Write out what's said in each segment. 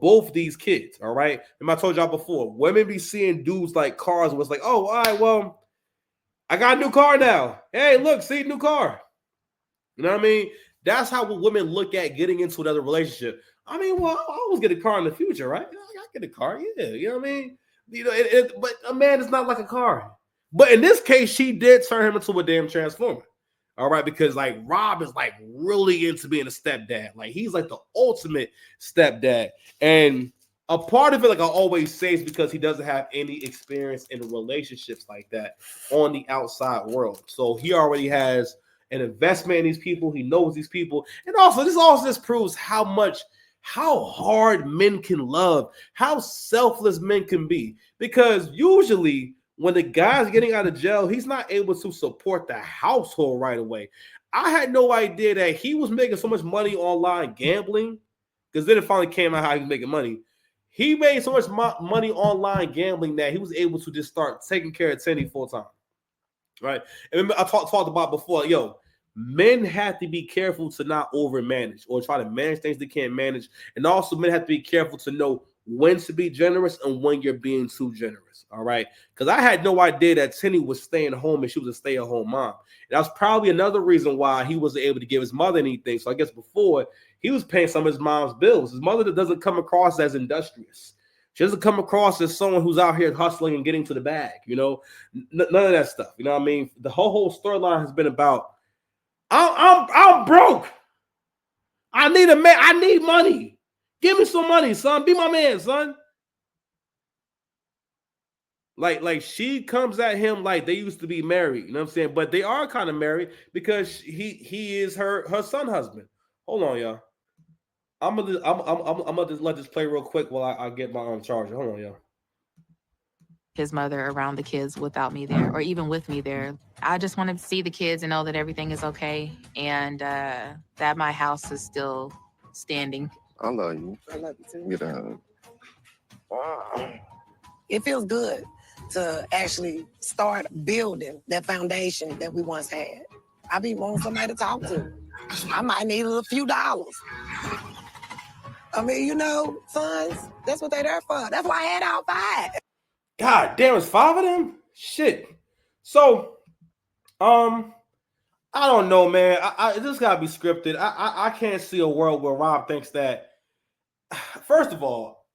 both these kids, all right? And I told y'all before, women be seeing dudes like cars was like, oh, all right, well, I got a new car now. Hey, look, see, new car. You know what I mean? That's how women look at getting into another relationship. I mean, well, I'll always get a car in the future, right? I get a car, yeah. You know what I mean? You know, but a man is not like a car. But in this case, she did turn him into a damn transformer. All right, because like Rob is like really into being a stepdad. Like he's like the ultimate stepdad. And a part of it, like I always say, is because he doesn't have any experience in relationships like that on the outside world. So he already has an investment in these people. He knows these people. And also, this also just proves how hard men can love, how selfless men can be. Because usually when the guy's getting out of jail, he's not able to support the household right away. I had no idea that he was making so much money online gambling, because then it finally came out how he was making money. He made so much money online gambling that he was able to just start taking care of Tenni full time. Right? And I talked about before, men have to be careful to not overmanage or try to manage things they can't manage. And also men have to be careful to know when to be generous and when you're being too generous. All right. Because I had no idea that Tenni was staying home and she was a stay-at-home mom. And that's probably another reason why he wasn't able to give his mother anything. So I guess before he was paying some of his mom's bills. His mother doesn't come across as industrious. She doesn't come across as someone who's out here hustling and getting to the bag, none of that stuff. You know what I mean? The whole storyline has been about, I'm broke. I need a man. I need money. Give me some money, son. Be my man, son. Like she comes at him like they used to be married. You know what I'm saying? But they are kind of married because he is her son husband. Hold on, y'all. I'm gonna just let this play real quick while I get my charger. Hold on, y'all. His mother around the kids without me there, or even with me there. I just wanted to see the kids and know that everything is okay, and that my house is still standing. I love you. I love you too. Get a hug. Wow. It feels good to actually start building that foundation that we once had. I be wanting somebody to talk to. I might need a few dollars. I mean, sons, that's what they're there for. That's why I had all 5. God damn, it's 5 of them? Shit. So, I don't know, man. This gotta be scripted. I can't see a world where Rob thinks that. First of all,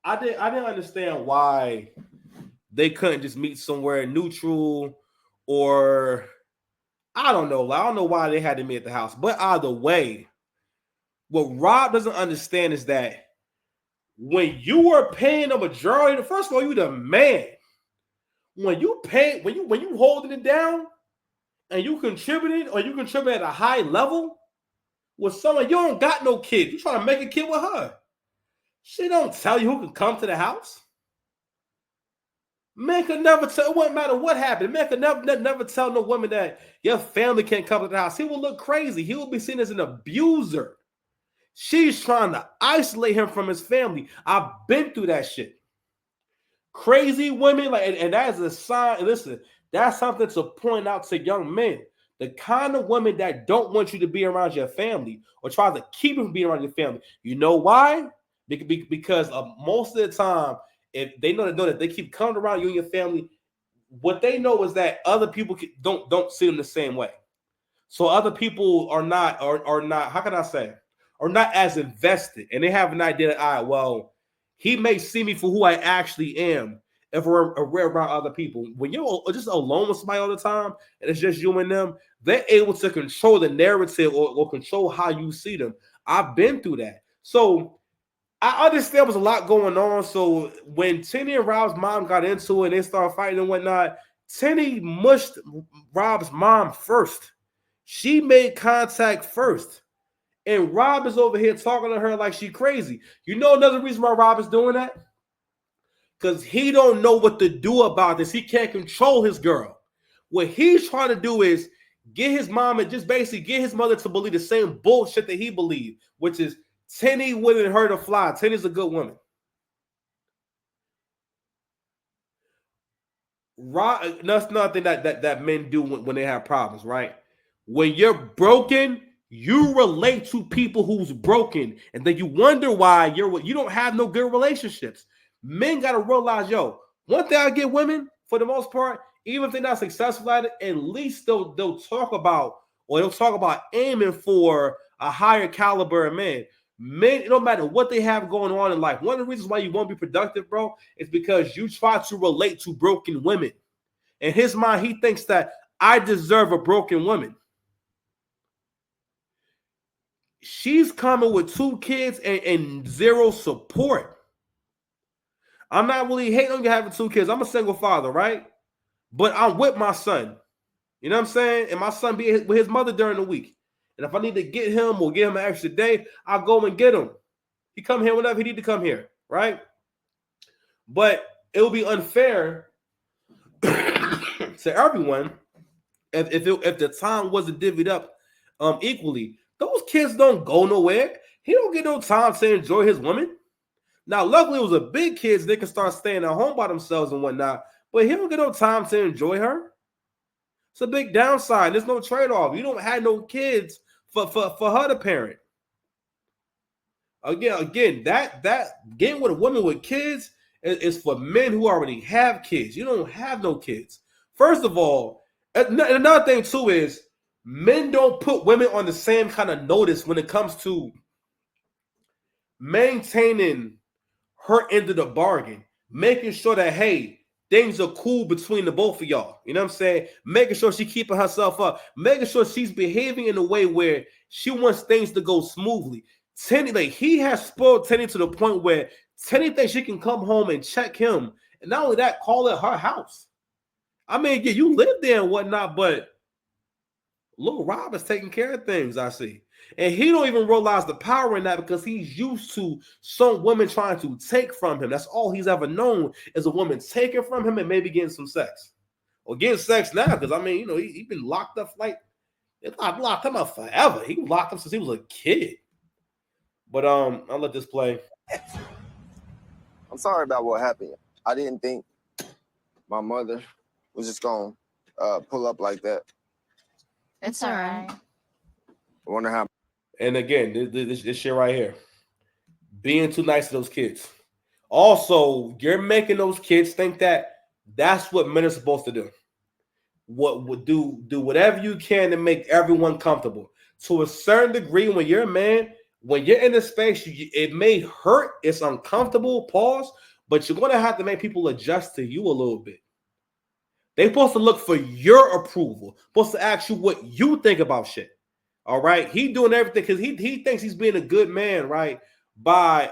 I didn't understand why they couldn't just meet somewhere neutral, or I don't know. I don't know why they had to meet at the house. But either way, what Rob doesn't understand is that when you are paying a majority, first of all, you the man. When you holding it down and you contributing, or you contribute at a high level with someone, you don't got no kid. You trying to make a kid with her. She don't tell you who can come to the house. Man could never tell. It wouldn't matter what happened. Man could never tell no woman that your family can't come to the house. He will look crazy. He will be seen as an abuser. She's trying to isolate him from his family. I've been through that shit. Crazy women, and that is a sign. Listen, that's something to point out to young men. The kind of women that don't want you to be around your family or try to keep you from being around your family. You know why? Because most of the time, if they know that they keep coming around you and your family, what they know is that other people don't see them the same way. So other people are not, how can I say, are not as invested, and they have an idea that, all right, well, he may see me for who I actually am if we're around other people. When you're just alone with somebody all the time, and it's just you and them, they're able to control the narrative or control how you see them. I've been through that. So I understand there was a lot going on. So when Tenni and Rob's mom got into it and they started fighting and whatnot, Tenni mushed Rob's mom first. She made contact first. And Rob is over here talking to her like she crazy. You know another reason why Rob is doing that? Because he don't know what to do about this. He can't control his girl. What he's trying to do is get his mom and just basically get his mother to believe the same bullshit that he believed, which is Tenni wouldn't hurt a fly. Tenni's a good woman. Rob, that's nothing that men do when they have problems, right? When you're broken, You relate to people who's broken, and then you wonder why you don't have no good relationships. Men gotta realize, yo, one thing I get women for the most part, even if they're not successful at it, at least they'll talk about aiming for a higher caliber of man. Men, it don't matter what they have going on in life. One of the reasons why you won't be productive, bro, is because you try to relate to broken women. In his mind, he thinks that I deserve a broken woman. She's coming with 2 kids and 0 support. I'm not really hating on you having 2 kids. I'm a single father, right? But I'm with my son. You know what I'm saying? And my son be with his mother during the week. And if I need to get him or give him an extra day, I'll go and get him. He come here whenever he need to come here, right? But it will be unfair to everyone if the time wasn't divvied up equally. Those kids don't go nowhere. He don't get no time to enjoy his woman. Now, luckily, it was a big kids. They can start staying at home by themselves and whatnot. But he don't get no time to enjoy her. It's a big downside. There's no trade-off. You don't have no kids for her to parent. Again, that getting with a woman with kids is for men who already have kids. You don't have no kids. First of all, another thing too is men don't put women on the same kind of notice when it comes to maintaining her end of the bargain, making sure that, hey, things are cool between the both of y'all. You know what I'm saying? Making sure she's keeping herself up, making sure she's behaving in a way where she wants things to go smoothly. Tenni, like, he has spoiled Tenni to the point where Tenni thinks she can come home and check him. And not only that, call it her house. I mean, yeah, you live there and whatnot, but Lil Rob is taking care of things, I see. And he don't even realize the power in that because he's used to some women trying to take from him. That's all he's ever known is a woman taking from him and maybe getting some sex. Or getting sex now, because, I mean, you know, he's been locked up like, I've locked him up forever. He was locked up since he was a kid. But I'll let this play. I'm sorry about what happened. I didn't think my mother was just going to pull up like that. It's all right. I wonder how. And again, this shit right here. Being too nice to those kids. Also, you're making those kids think that that's what men are supposed to do. What would do whatever you can to make everyone comfortable. To a certain degree, when you're a man, when you're in this space, it may hurt. It's uncomfortable, pause, but you're going to have to make people adjust to you a little bit. They're supposed to look for your approval, supposed to ask you what you think about shit. All right? He doing everything because he thinks he's being a good man, right? By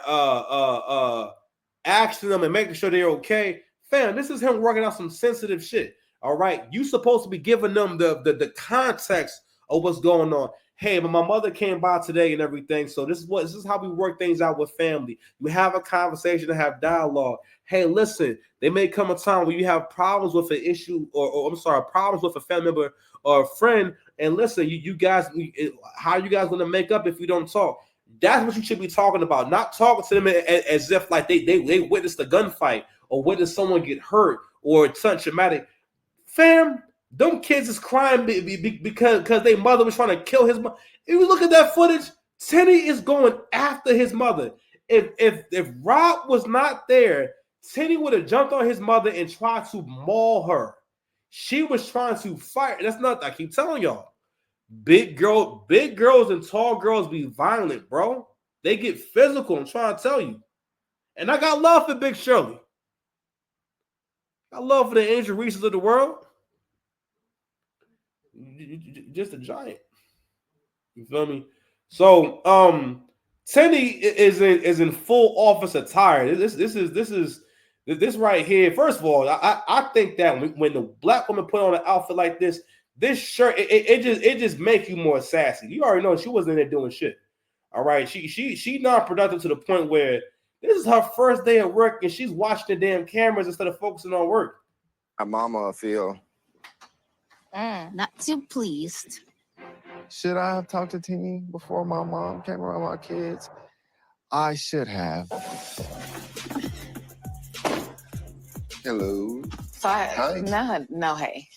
asking them and making sure they're okay. Fam, this is him working out some sensitive shit. All right? You supposed to be giving them the context of what's going on. Hey, but my mother came by today and everything. So this is how we work things out with family. We have a conversation and have dialogue. Hey, listen, there may come a time where you have problems with an issue problems with a family member or a friend. And listen, you guys, how are you guys going to make up if you don't talk? That's what you should be talking about. Not talking to them as if like they witnessed a gunfight or witnessed someone get hurt or something traumatic. Fam, them kids is crying because their mother was trying to kill his mother. If you look at that footage, Tenni is going after his mother. If Rob was not there, Tenni would have jumped on his mother and tried to maul her. She was trying to fight. That's not, I keep telling y'all. Big girls and tall girls be violent, bro. They get physical, I'm trying to tell you. And I got love for Big Shirley. I love for the Angel Reeses of the world. Just a giant. You feel me? So Tenni is in full office attire. This right here. First of all, I think that when the black woman put on an outfit like this shirt, it just makes you more sassy. You already know she wasn't in there doing shit. All right. She non-productive to the point where this is her first day at work and she's watching the damn cameras instead of focusing on work. My mama feel. Not too pleased. Should I have talked to Tenni before my mom came around my kids? I should have. Hello. So Hi. no, hey.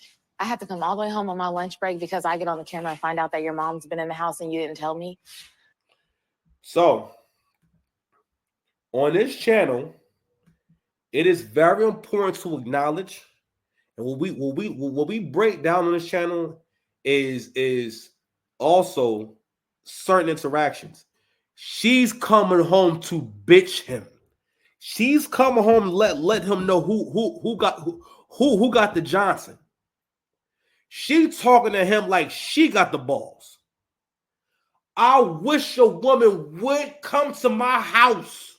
I had to come all the way home on my lunch break because I get on the camera and find out that your mom's been in the house and you didn't tell me. So, on this channel, it is very important to acknowledge, and what we break down on this channel is also certain interactions. She's coming home to bitch him. She's coming home and let him know who got the Johnson. She talking to him like she got the balls. I wish a woman would come to my house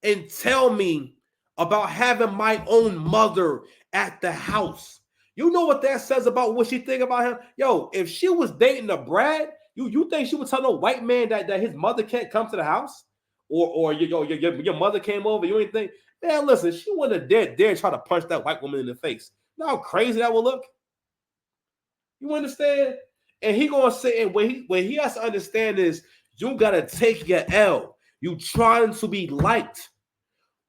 and tell me about having my own mother at the house. You know what that says about what she think about him? Yo, if she was dating a Brad, you think she would tell no white man that his mother can't come to the house? Or your mother came over, you ain't think, man, listen, she wouldn't have dare try to punch that white woman in the face. You know how crazy that will look? You understand? And he gonna say, and what he has to understand is you gotta take your L. You trying to be liked.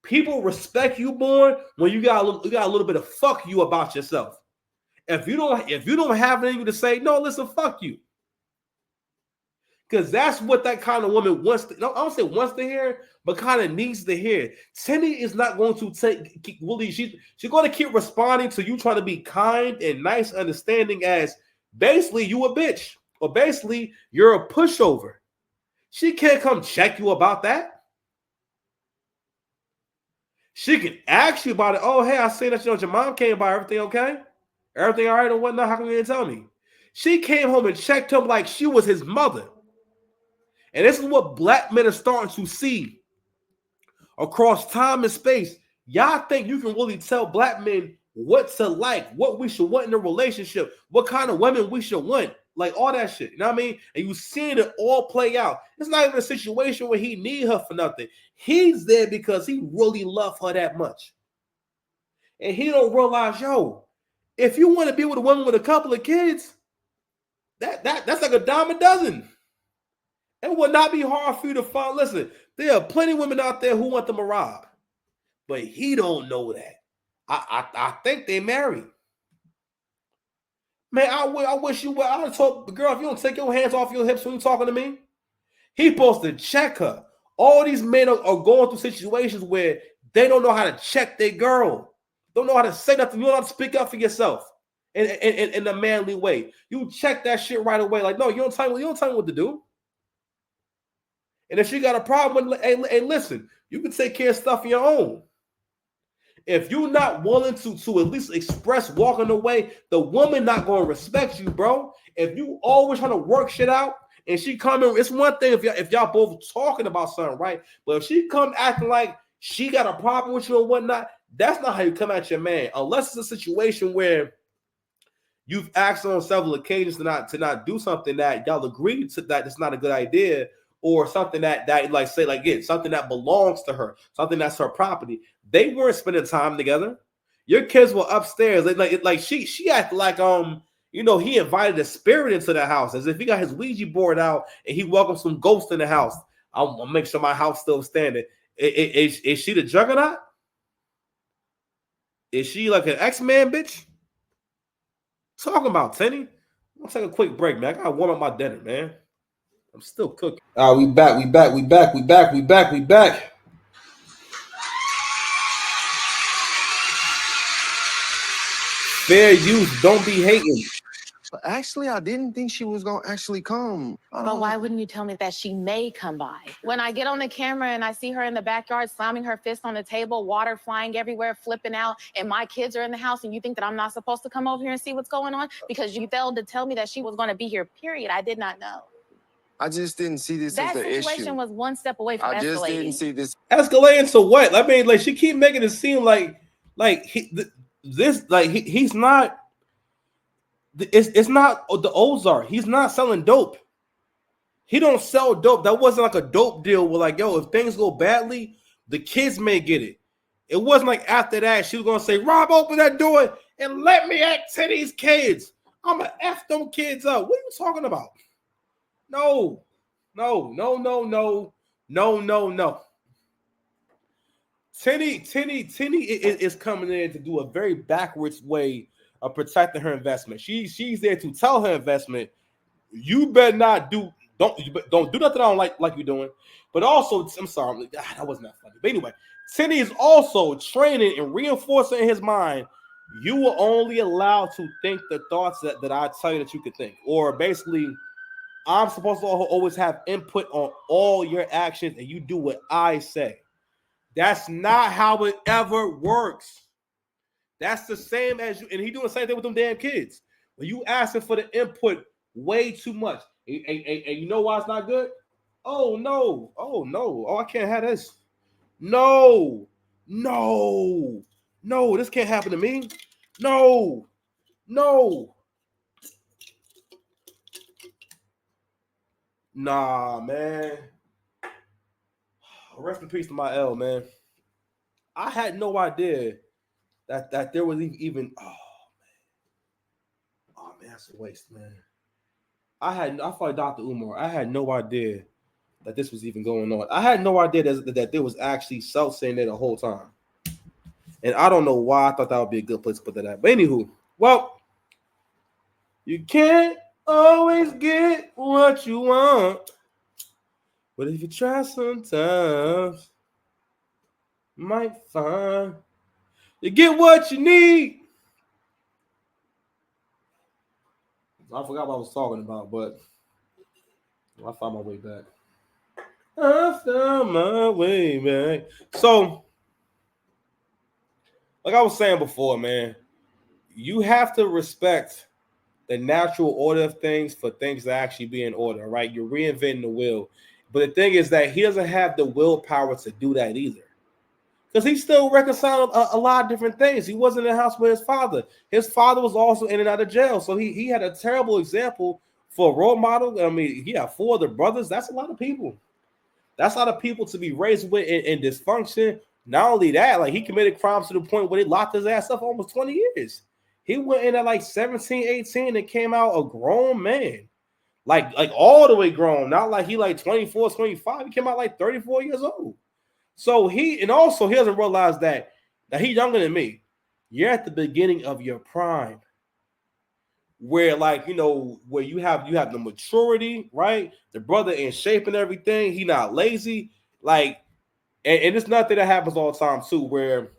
People respect you more when you got a little bit of fuck you about yourself. If you don't have anything to say, no, listen, fuck you. Because that's what that kind of woman wants to, I don't say wants to hear, but kind of needs to hear. Tenni is not going to she's going to keep responding to you trying to be kind and nice, understanding as basically you a bitch. Or basically you're a pushover. She can't come check you about that. She can ask you about it. Oh, hey, I see that your mom came by. Everything okay? Everything all right or whatnot? How come you didn't tell me? She came home and checked him like she was his mother. And this is what black men are starting to see across time and space. Y'all think you can really tell black men what to like, what we should want in a relationship, what kind of women we should want, like all that shit. You know what I mean? And you seeing it all play out. It's not even a situation where he need her for nothing. He's there because he really loves her that much. And he don't realize, yo, if you want to be with a woman with a couple of kids, that's like a dime a dozen. It would not be hard for you to find. Listen, there are plenty of women out there who want them a rob, but he don't know that. I think they married. Man, I wish you would. I would told the girl, if you don't take your hands off your hips when you're talking to me, he's supposed to check her. All these men are going through situations where they don't know how to check their girl. Don't know how to say nothing. You don't know how to speak up for yourself in a manly way. You check that shit right away. Like, no, you don't tell me what to do. And if she got a problem with, hey, listen, you can take care of stuff on your own. If you're not willing to at least express walking away, the woman not going to respect you, bro. If you always trying to work shit out and she coming, it's one thing if y'all both talking about something, right? But if she come acting like she got a problem with you or whatnot, that's not how you come at your man. Unless it's a situation where you've asked on several occasions to not do something that y'all agreed to that it's not a good idea, or something that like say like it something that belongs to her, something that's her property. They weren't spending time together. Your kids were upstairs. Like she acted like he invited a spirit into the house as if he got his Ouija board out and he welcomed some ghosts in the house. I'll make sure my house still standing. Is she the juggernaut? Is she like an X-Man bitch? Talking about Tenni. I'm gonna take a quick break, man. I gotta warm up my dinner, man. I'm still cooking. All right, we back. Fair use, don't be hating. But actually, I didn't think she was gonna actually come. But why wouldn't you tell me that she may come by? When I get on the camera and I see her in the backyard slamming her fist on the table, water flying everywhere, flipping out, and my kids are in the house, and you think that I'm not supposed to come over here and see what's going on? Because you failed to tell me that she was going to be here, period. I did not know. I just didn't see this That as the issue. situation was one step away from escalating. I just didn't see this. Escalating to what? I mean, like she keep making it seem like he's not. It's not the Ozark. He's not selling dope. He don't sell dope. That wasn't like a dope deal where like, yo, if things go badly, the kids may get it. It wasn't like after that she was gonna say, Rob, open that door and let me at Tenni's kids. I'ma F them kids up. What are you talking about? No. Tenni is coming in to do a very backwards way of protecting her investment. She's there to tell her investment, you better not do don't do nothing I don't like you're doing. But also, I'm sorry, that wasn't that funny. But anyway, Tenni is also training and reinforcing in his mind, you were only allowed to think the thoughts that I tell you that you could think. Or basically, I'm supposed to always have input on all your actions and you do what I say. That's not how it ever works. That's the same as you, and he doing the same thing with them damn kids. When you asking for the input way too much, and you know why it's not good? Oh no, I can't have this. No, this can't happen to me. No. Nah, man. Rest in peace to my L, man. I had no idea that there was even. Oh man, that's a waste, man. I felt like Dr. Umar. I had no idea that this was even going on. I had no idea that there was actually self saying there the whole time. And I don't know why I thought that would be a good place to put that at. But anywho, well, you can't always get what you want. But if you try sometimes, you might find you get what you need. I forgot what I was talking about, but I found my way back. So, like I was saying before, man, you have to respect the natural order of things for things to actually be in order, right? You're reinventing the wheel. But the thing is that he doesn't have the willpower to do that either. Because he's still reconciling a lot of different things. He wasn't in the house with his father. His father was also in and out of jail. So he had a terrible example for a role model. I mean, he had 4 other brothers. That's a lot of people. That's a lot of people to be raised with in dysfunction. Not only that, like he committed crimes to the point where they locked his ass up for almost 20 years. He went in at like 17, 18 and came out a grown man. Like all the way grown. Not like he like 24, 25. He came out like 34 years old. So he doesn't realize that he's younger than me. You're at the beginning of your prime, where like where you have the maturity, right? The brother in shape and everything. He not lazy, like, and it's nothing that happens all the time too, where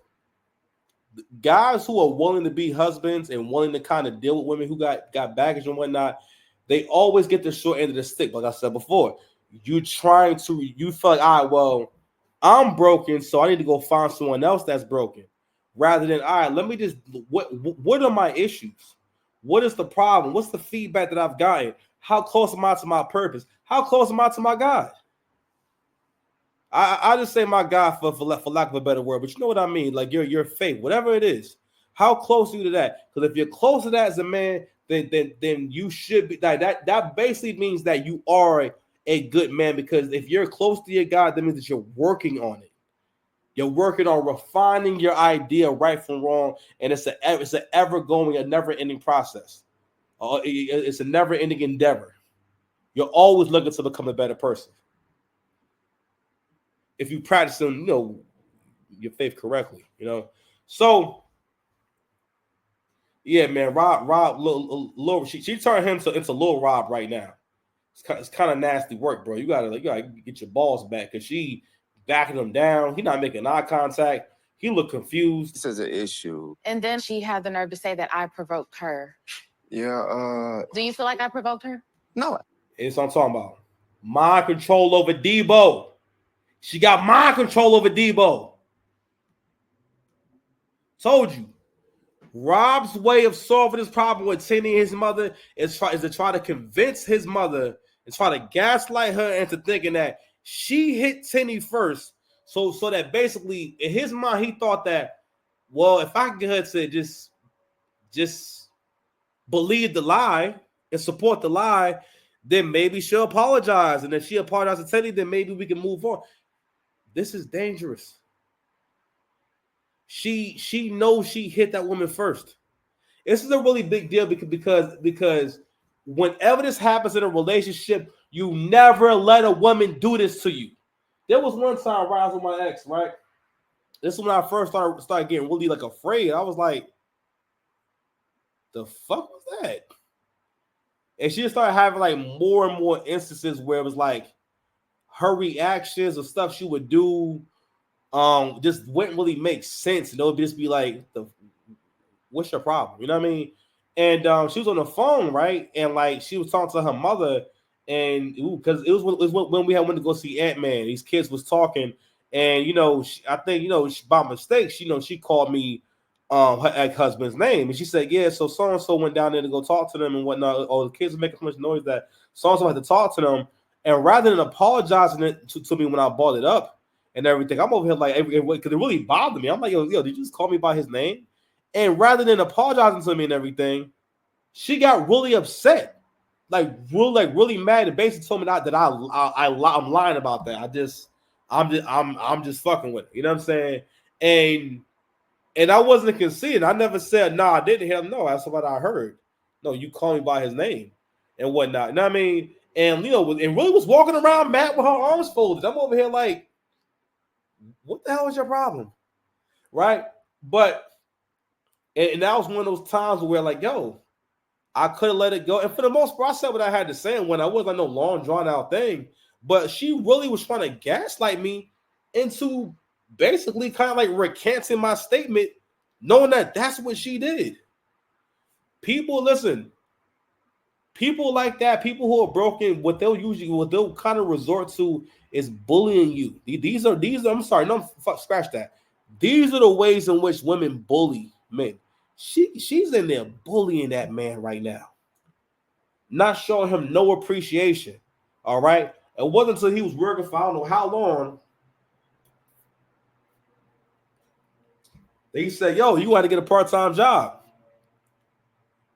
guys who are willing to be husbands and willing to kind of deal with women who got baggage and whatnot, they always get the short end of the stick. Like I said before, you feel like, all right, well, I'm broken, so I need to go find someone else that's broken. Rather than, all right, let me just, what are my issues? What is the problem? What's the feedback that I've gotten? How close am I to my purpose? How close am I to my God? I just say my God for lack of a better word, but you know what I mean? Like your faith, whatever it is. How close are you to that? Because if you're close to that as a man, then you should be that basically means that you are a good man, because if you're close to your God, that means that you're working on it. You're working on refining your idea right from wrong, and it's an ever-going, a never-ending process. It's a never-ending endeavor. You're always looking to become a better person if you practice your faith correctly. So yeah, man, Rob, Lil, she turned him into Lil Rob right now. It's kind of nasty work, bro. You gotta get your balls back, because she backing him down. He not making eye contact. He looked confused. This is an issue. And then she had the nerve to say that I provoked her. Yeah. Do you feel like I provoked her? No. It's what I'm talking about. Mind control over Debo. She got mind control over Debo. Told you. Rob's way of solving this problem with Tenni and his mother is to try to convince his mother and try to gaslight her into thinking that she hit Tenni first. So that basically in his mind he thought that, well, if I can get her to just believe the lie and support the lie, then maybe she'll apologize. And if she apologizes to Tenni, then maybe we can move on. This is dangerous. She knows she hit that woman first. This is a really big deal because whenever this happens in a relationship, you never let a woman do this to you. There was one time where I was with my ex, right? This is when I first started getting really like afraid. I was like, the fuck was that? And she just started having like more and more instances where it was like her reactions or stuff she would do just wouldn't really make sense. And it would just be like, what's your problem? You know what I mean? And she was on the phone, right? And like she was talking to her mother, and because it was when we had went to go see Ant-Man. These kids was talking, and I think by mistake, she called me her ex-husband's name, and she said, yeah, so and so went down there to go talk to them and whatnot. All the kids were making so much noise that so and so had to talk to them, and rather than apologizing to me when I brought it up and everything, I'm over here like, because it really bothered me. I'm like, yo, did you just call me by his name? And rather than apologizing to me and everything, she got really upset, really mad, and basically told me that I'm lying about that. I'm just fucking with it. You know what I'm saying? And I wasn't conceding. I never said no. I didn't hear him. No, that's what I heard. No, you call me by his name and whatnot. You know what I mean? And and really was walking around mad with her arms folded. I'm over here like, what the hell is your problem, right? But and that was one of those times where like, yo, I could have let it go. And for the most part, I said what I had to say. And when I was like no long drawn out thing, but she really was trying to gaslight me into basically kind of like recanting my statement, knowing that that's what she did. People like that, people who are broken, what they'll kind of resort to is bullying you. These are I'm sorry, no, scratch that. These are the ways in which women bully men. She's in there bullying that man right now, not showing him no appreciation. All right. It wasn't until he was working for I don't know how long. He said, yo, you got to get a part-time job.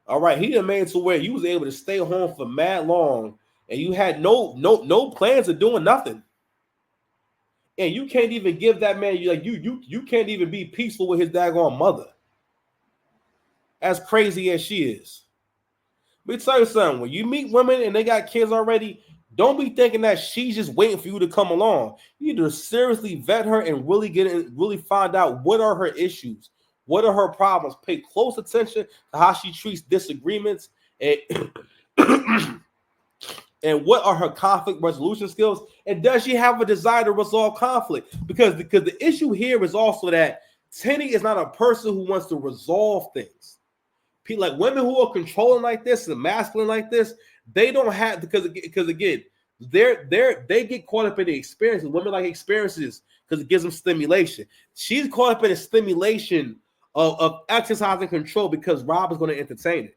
All right. He done made it to where you was able to stay home for mad long and you had no plans of doing nothing. And you can't even give that man, you can't even be peaceful with his daggone mother. As crazy as she is. Let me tell you something. When you meet women and they got kids already, don't be thinking that she's just waiting for you to come along. You need to seriously vet her and really find out what are her issues, what are her problems. Pay close attention to how she treats disagreements and and what are her conflict resolution skills, and does she have a desire to resolve conflict? Because the issue here is also that Tenni is not a person who wants to resolve things. People like women who are controlling like this and masculine like this, they don't have, because again, they get caught up in the experiences. Women like experiences because it gives them stimulation. She's caught up in the stimulation of exercising control because Rob is going to entertain it.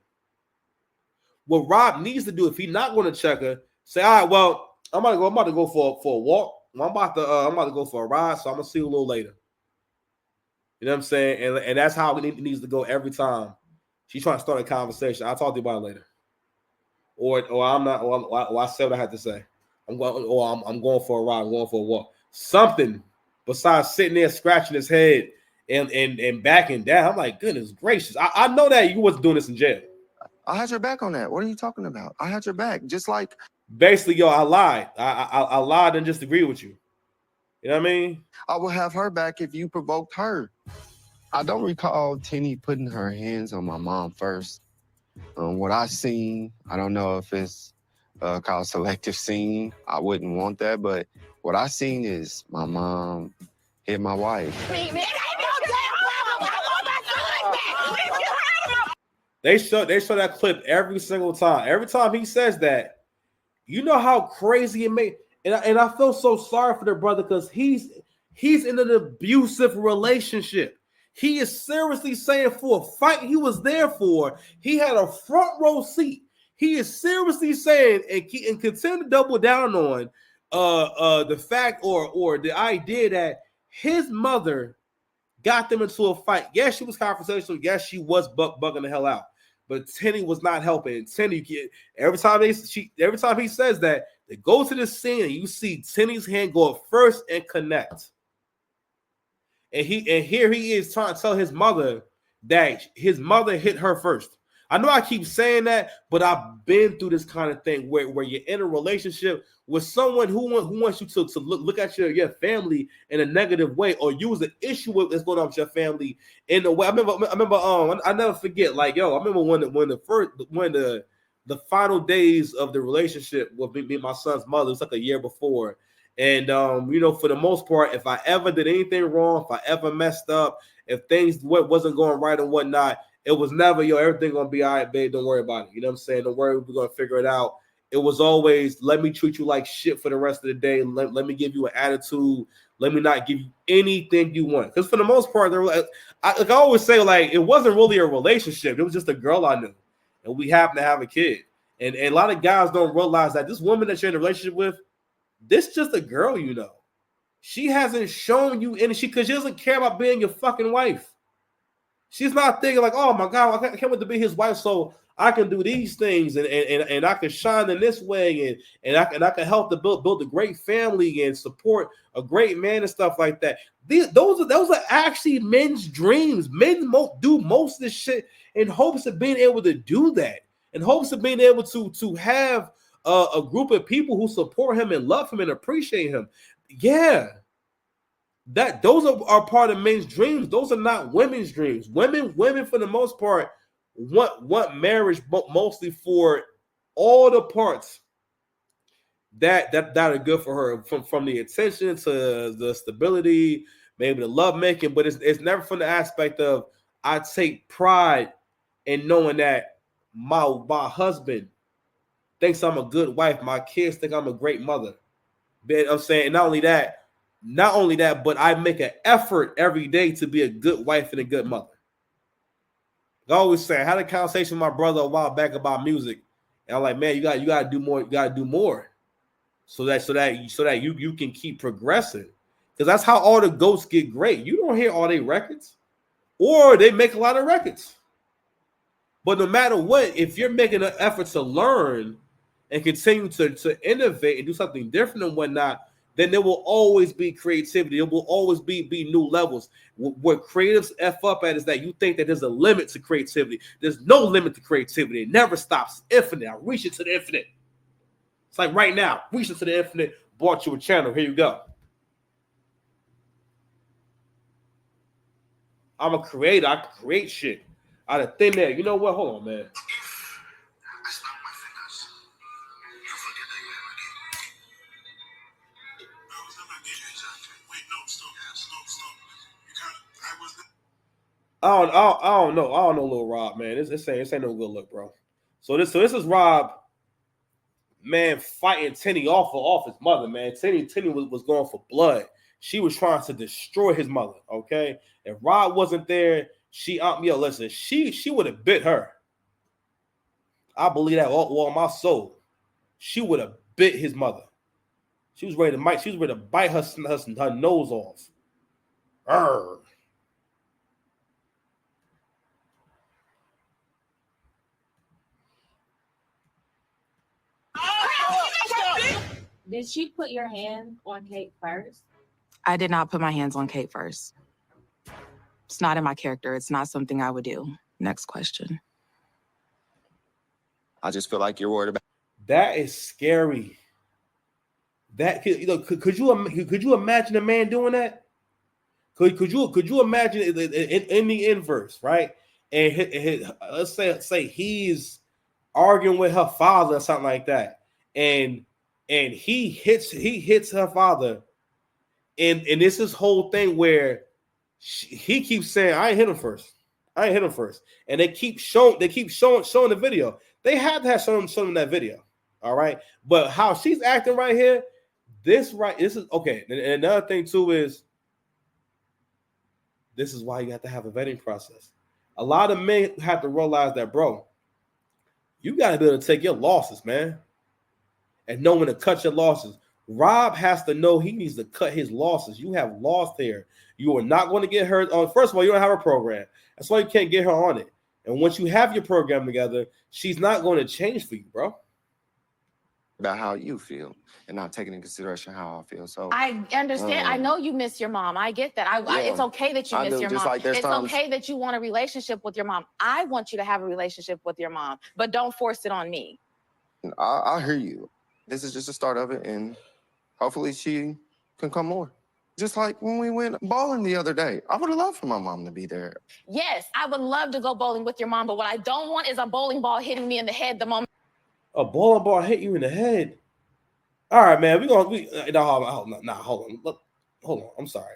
What Rob needs to do, if he's not going to check her, say, all right, well, I'm about to go for a walk. I'm about to go for a ride, so I'm gonna see you a little later. You know what I'm saying? And that's how it needs to go every time. She's trying to start a conversation. I'll talk to you about it later. Or I'm not, or I said what I had to say. I'm going for a ride, I'm going for a walk. Something besides sitting there scratching his head and backing down. I'm like, goodness gracious. I know that you wasn't doing this in jail. I had your back on that. What are you talking about? I had your back. Just like basically, yo, I lied. I lied and just agreed with you. You know what I mean? I would have her back if you provoked her. I don't recall Tenni putting her hands on my mom first. What I seen, I don't know if it's called selective seeing. I wouldn't want that, but what I seen is my mom hit my wife. They show that clip every single time. Every time he says that, you know how crazy it made. And I feel so sorry for the brother because he's in an abusive relationship. He is seriously saying for a fight he was there for, he had a front row seat. He is seriously saying and continue to double down on the fact or the idea that his mother got them into a fight. Yes, she was confrontational. Yes, she was bugging the hell out. But Tenni was not helping. Tenni, every time he says that, they go to the scene and you see Tenni's hand go up first and connect. And here he is trying to tell his mother that his mother hit her first. I know I keep saying that, but I've been through this kind of thing where you're in a relationship with someone who wants you to look at your family in a negative way or use an issue that's going on with your family in a way. I remember I never forget, like, yo, I remember when the final days of the relationship with me and my son's mother, it was like a year before. And for the most part, if I ever did anything wrong, if I ever messed up, if things wasn't going right and whatnot, it was never, yo, everything gonna be all right, babe. Don't worry about it. You know what I'm saying? Don't worry, we're gonna figure it out. It was always, let me treat you like shit for the rest of the day. Let me give you an attitude. Let me not give you anything you want. Because for the most part, I always say, like, it wasn't really a relationship. It was just a girl I knew, and we happened to have a kid. And a lot of guys don't realize that this woman that you're in a relationship with, this just a girl you know. She hasn't shown you any, because she doesn't care about being your fucking wife. She's not thinking like, oh my God, I can't wait to be his wife so I can do these things and I can shine in this way and I can help to build a great family and support a great man and stuff like that. Those are actually men's dreams. Men do most of this shit in hopes of being able to do that, in hopes of being able to have a group of people who support him and love him and appreciate him. Yeah. Those are part of men's dreams. Those are not women's dreams. Women for the most part want marriage, but mostly for all the parts that are good for her, from the attention to the stability, maybe the love making, but it's never from the aspect of, I take pride in knowing that my husband thinks I'm a good wife, my kids think I'm a great mother. But I'm saying, and not only that, but I make an effort every day to be a good wife and a good mother. I always say, I had a conversation with my brother a while back about music, and I'm like, man, you got to do more. You got to do more, so that you can keep progressing. Because that's how all the GOATs get great. You don't hear all their records, or they make a lot of records. But no matter what, if you're making an effort to learn and continue to innovate and do something different and whatnot, then there will always be creativity. There will always be new levels. What creatives F up at is that you think that there's a limit to creativity. There's no limit to creativity. It never stops. Infinite. I reach it to the infinite. It's like right now, reach it to the infinite, bought you a channel. Here you go. I'm a creator. I can create shit out of thin air. You know what? Hold on, man. I don't know, Lil Rob, man. This ain't no good look, bro. So this is Rob, man, fighting Tenni off his mother, man. Tenni was going for blood. She was trying to destroy his mother. Okay, if Rob wasn't there, she would have bit her. I believe that all my soul. She would have bit his mother. She was ready to bite her nose off. Arr. Did she put your hand on Kate first? I did not put my hands on Kate first. It's not in my character. It's not something I would do. Next question. I just feel like you're worried about. That is scary. That could you imagine a man doing that? Could you imagine in the inverse, right? And let's say he's arguing with her father or something like that, and he hits her father, and it's this whole thing where he keeps saying, I ain't hit him first, and they keep showing the video. They had to have shown that video, all right. But how she's acting right here, this is okay. And another thing too is, this is why you have to have a vetting process. A lot of men have to realize that, bro, you got to be able to take your losses, man, and know when to cut your losses. Rob has to know he needs to cut his losses. You have lost there. You are not going to get her on. First of all, you don't have a program. That's why you can't get her on it. And once you have your program together, she's not going to change for you, bro. about how you feel and not taking into consideration how I feel. So I understand. I know you miss your mom. I get that. Yeah, it's okay that you I miss do. your Just mom. like there's It's times- okay that you want a relationship with your mom. I want you to have a relationship with your mom, but don't force it on me. I hear you. This is just the start of it, and hopefully she can come more. Just like when we went bowling the other day, I would have loved for my mom to be there. Yes, I would love to go bowling with your mom, but what I don't want is a bowling ball hitting me in the head the moment. A bowling ball hit you in the head. All right, man. Hold on. Hold on. I'm sorry.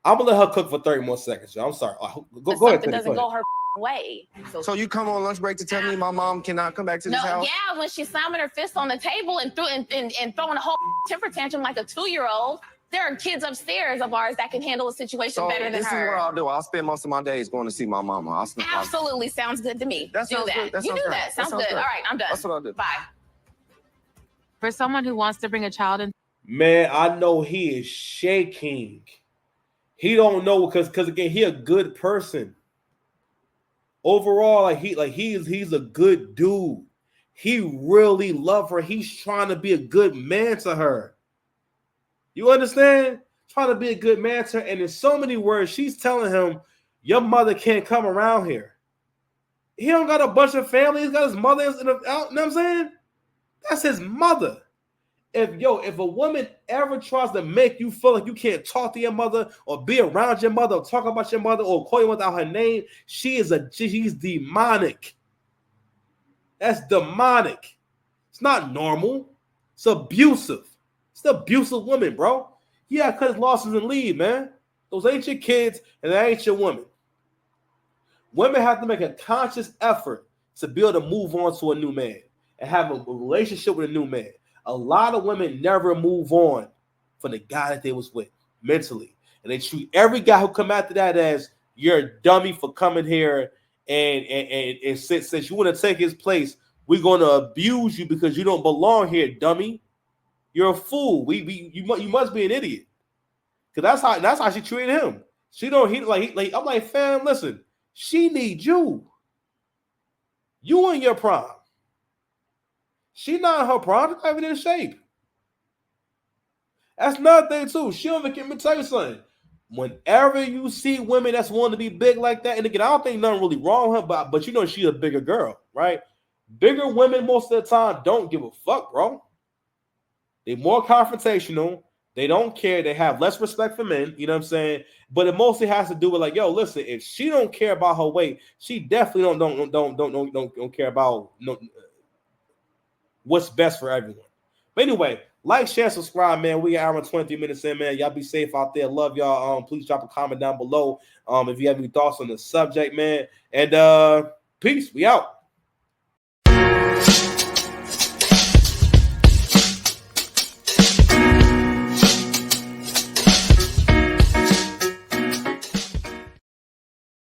I'm gonna let her cook for 30 more seconds, y'all. I'm sorry. Go ahead. Something Tenni, doesn't go go ahead. her way. So you come on lunch break to tell me my mom cannot come back to this house? Yeah, when she's slamming her fist on the table and throwing a whole temper tantrum like a 2-year-old. There are kids upstairs of ours that can handle a situation So better than this her. is what I'll do. I'll spend most of my days going to see my mama. Absolutely sounds good to me. That Do sounds that. good. That You sounds do great. that. That Sounds sounds good. good. All right, I'm done. That's what I'll do. Bye. For someone who wants to bring a child in, Man, I know he is shaking. He don't know because again, he a good person. Overall, he's a good dude. He really love her. He's trying to be a good man to her. You understand? Trying to be a good man to her. And in so many words, she's telling him, your mother can't come around here. He don't got a bunch of family. He's got his mother. You know what I'm saying? That's his mother. If a woman ever tries to make you feel like you can't talk to your mother or be around your mother or talk about your mother or call you without her name, she's demonic. That's demonic. It's not normal. It's abusive. It's the abusive woman, bro. Yeah, cut his losses and leave, man. Those ain't your kids and that ain't your woman. Women have to make a conscious effort to be able to move on to a new man and have a relationship with a new man. A lot of women never move on from the guy that they was with mentally. And they treat every guy who come after that as you're a dummy for coming here and since you want to take his place, we're going to abuse you because you don't belong here, dummy. You're a fool. You must be an idiot. Because that's how she treated him. She don't I'm like, fam, listen, she needs you. You in your prime. She not in her prime. She's not even in shape. That's another thing too. She don't even get me tell you something. Whenever you see women that's wanting to be big like that, and again, I don't think nothing really wrong with her, but you know she's a bigger girl, right? Bigger women most of the time don't give a fuck, bro. They're more confrontational. They don't care. They have less respect for men. You know what I'm saying? But it mostly has to do with like, yo, listen. If she don't care about her weight, she definitely don't care about what's best for everyone. But anyway, like, share, subscribe, man. We are 23 minutes in, man. Y'all be safe out there. Love y'all. Please drop a comment down below. If you have any thoughts on the subject, man. And peace. We out.